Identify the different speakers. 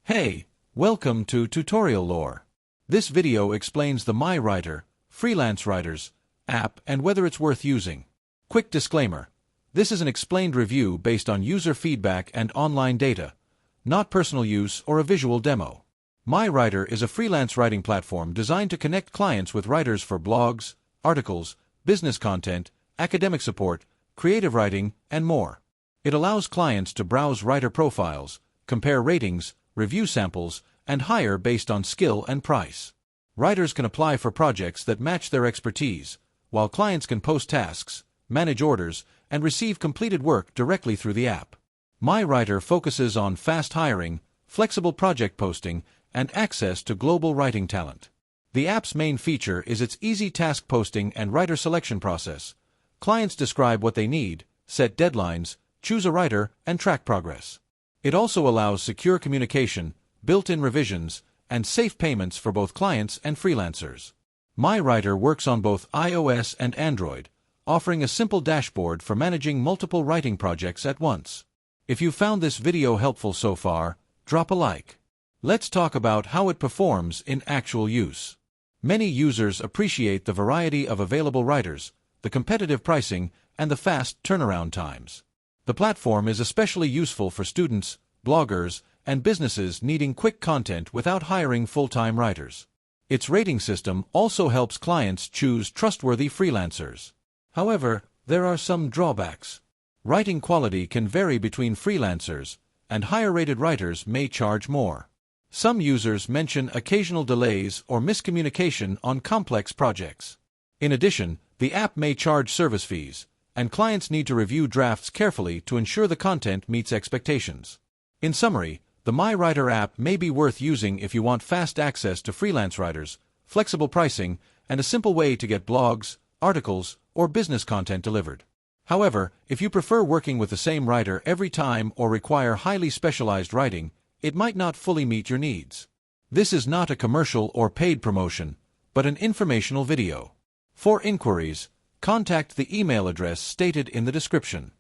Speaker 1: Hey, welcome to Tutorial Lore. This video explains the Mywriter, Freelance Writers app and whether it's worth using. Quick disclaimer. This is an explained review based on user feedback and online data, not personal use or a visual demo. Mywriter is a freelance writing platform designed to connect clients with writers for blogs, articles, business content, academic support, creative writing, and more. It allows clients to browse writer profiles, compare ratings, review samples, and hire based on skill and price. Writers can apply for projects that match their expertise, while clients can post tasks, manage orders, and receive completed work directly through the app. Mywriter focuses on fast hiring, flexible project posting, and access to global writing talent. The app's main feature is its easy task posting and writer selection process. Clients describe what they need, set deadlines, choose a writer, and track progress. It also allows secure communication, built-in revisions, and safe payments for both clients and freelancers. Mywriter works on both iOS and Android, offering a simple dashboard for managing multiple writing projects at once. If you found this video helpful so far, drop a like. Let's talk about how it performs in actual use. Many users appreciate the variety of available writers, the competitive pricing, and the fast turnaround times. The platform is especially useful for students, bloggers, and businesses needing quick content without hiring full-time writers. Its rating system also helps clients choose trustworthy freelancers. However, there are some drawbacks. Writing quality can vary between freelancers, and higher-rated writers may charge more. Some users mention occasional delays or miscommunication on complex projects. In addition, the app may charge service fees, and clients need to review drafts carefully to ensure the content meets expectations. In summary, the Mywriter app may be worth using if you want fast access to freelance writers, flexible pricing, and a simple way to get blogs, articles, or business content delivered. However, if you prefer working with the same writer every time or require highly specialized writing, it might not fully meet your needs. This is not a commercial or paid promotion, but an informational video. For inquiries, contact the email address stated in the description.